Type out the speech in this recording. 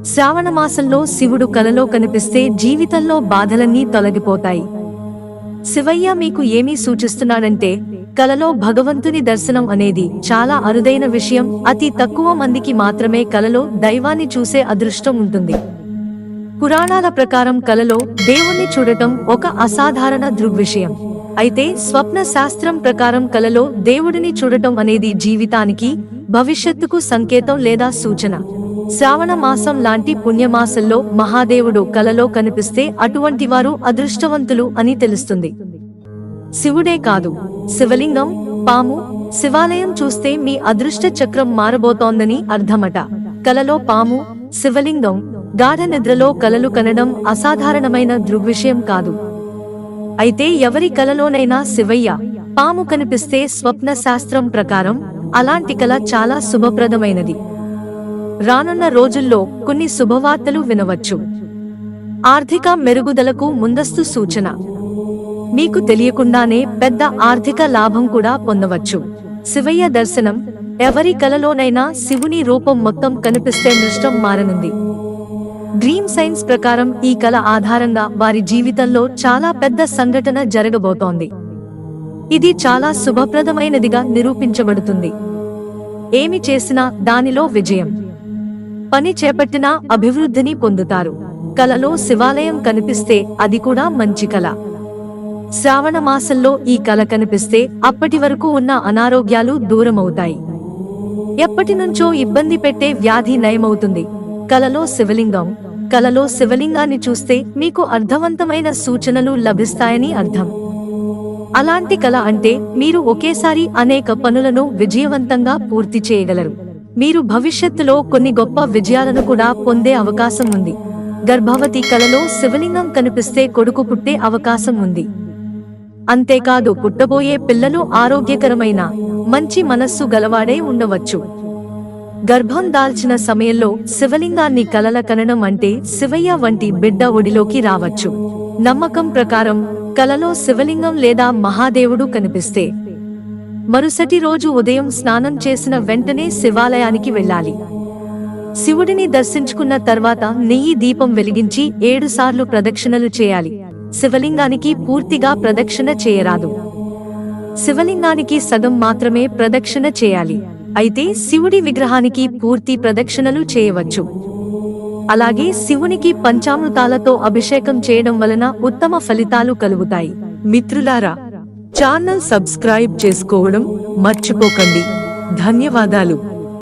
శ్రావణ మాసంలో శివుడు కలలో కనిపిస్తే జీవితంలో బాధలన్నీ తొలగిపోతాయి. శివయ్య మీకు ఏమీ సూచిస్తున్నాడంటే, కలలో భగవంతుని దర్శనం అనేది చాలా అరుదైన విషయం. అతి తక్కువ మందికి మాత్రమే కలలో దైవాన్ని చూసే అదృష్టం ఉంటుంది. పురాణాల ప్రకారం కలలో దేవుణ్ణి చూడటం ఒక అసాధారణ దృగ్విషయం. అయితే స్వప్న శాస్త్రం ప్రకారం కలలో దేవుడిని చూడటం అనేది జీవితానికి, భవిష్యత్తుకు సంకేతం లేదా సూచన. శ్రావణ మాసం లాంటి పుణ్యమాసంలో మహాదేవుడు కలలో కనిపిస్తే అటువంటి వారు అదృష్టవంతులు అని తెలుస్తుంది. శివుడే కాదు, శివలింగం, పాము, శివాలయం చూస్తే మీ అదృష్ట చక్రం మారబోతోందని అర్థమట. కలలో పాము, శివలింగం, గాఢ నిద్రలో కలలు కనడం అసాధారణమైన దృగ్విషయం కాదు. అయితే ఎవరి కలలోనైనా శివయ్య, పాము కనిపిస్తే స్వప్న శాస్త్రం ప్రకారం అలాంటి కల చాలా శుభప్రదమైనది. రానున్న రోజుల్లో కొన్ని శుభవార్తలు వినవచ్చు. ఆర్థిక మెరుగుదలకు ముందస్తు సూచన. మీకు తెలియకుండానే పెద్ద ఆర్థిక లాభం కూడా పొందవచ్చు. శివయ్య దర్శనం. ఎవరి కలలోనైనా శివుని రూపం మొత్తం కనిపిస్తే నష్టం మారనుంది. డ్రీమ్ సైన్స్ ప్రకారం ఈ కల ఆధారంగా వారి జీవితంలో చాలా పెద్ద సంఘటన జరగబోతోంది. ఇది చాలా శుభప్రదమైనదిగా నిరూపించబడుతుంది. ఏమి చేసినా దానిలో విజయం, పని చేపట్టినా అభివృద్ధిని పొందుతారు. కలలో శివాలయం కనిపిస్తే అది కూడా మంచి కల. శ్రావణ మాసంలో ఈ కల కనిపిస్తే అప్పటి వరకు ఉన్న అనారోగ్యాలు దూరమవుతాయి. ఎప్పటినుంచో ఇబ్బంది పెట్టే వ్యాధి నయమవుతుంది. కలలో శివలింగం. కలలో శివలింగాన్ని చూస్తే మీకు అర్థవంతమైన సూచనలు లభిస్తాయని అర్థం. అలాంటి కల అంటే మీరు ఒకేసారి అనేక పనులను విజయవంతంగా పూర్తి చేయగలరు. మీరు భవిష్యత్తులో కొన్ని గొప్ప విజయాలను కూడా పొందే అవకాశం ఉంది. గర్భవతి కలలో శివలింగం కనిపిస్తే కొడుకు పుట్టే అవకాశం ఉంది. అంతేకాదు, పుట్టబోయే పిల్లలు ఆరోగ్యకరమైన, మంచి మనస్సు గలవాడై ఉండవచ్చు. గర్భం దాల్చిన సమయంలో శివలింగాన్ని కలల కనడం అంటే శివయ్య వంటి బిడ్డ ఒడిలోకి రావచ్చు. నమ్మకం ప్రకారం కలలో శివలింగం లేదా మహాదేవుడు కనిపిస్తే మరుసటి రోజు ఉదయం స్నానం చేసిన వెంటనే శివాలయానికి వెళ్ళాలి. శివుడిని దర్శించుకున్న తర్వాత నెయ్యి దీపం వెలిగించి 7 సార్లు ప్రదక్షిణలు చేయాలి. శివలింగానికి పూర్తిగా ప్రదక్షిణ చేయరాదు. శివలింగానికి సగం మాత్రమే ప్రదక్షిణ చేయాలి. అయితే శివుడి విగ్రహానికి పూర్తి ప్రదక్షిణలు చేయవచ్చు. అలాగే శివునికి పంచామృతాలతో అభిషేకం చేయడం వలన ఉత్తమ ఫలితాలు కలుగుతాయి. మిత్రులారా, ఛానల్ సబ్స్క్రైబ్ చేసుకోవడం మర్చిపోకండి. ధన్యవాదాలు.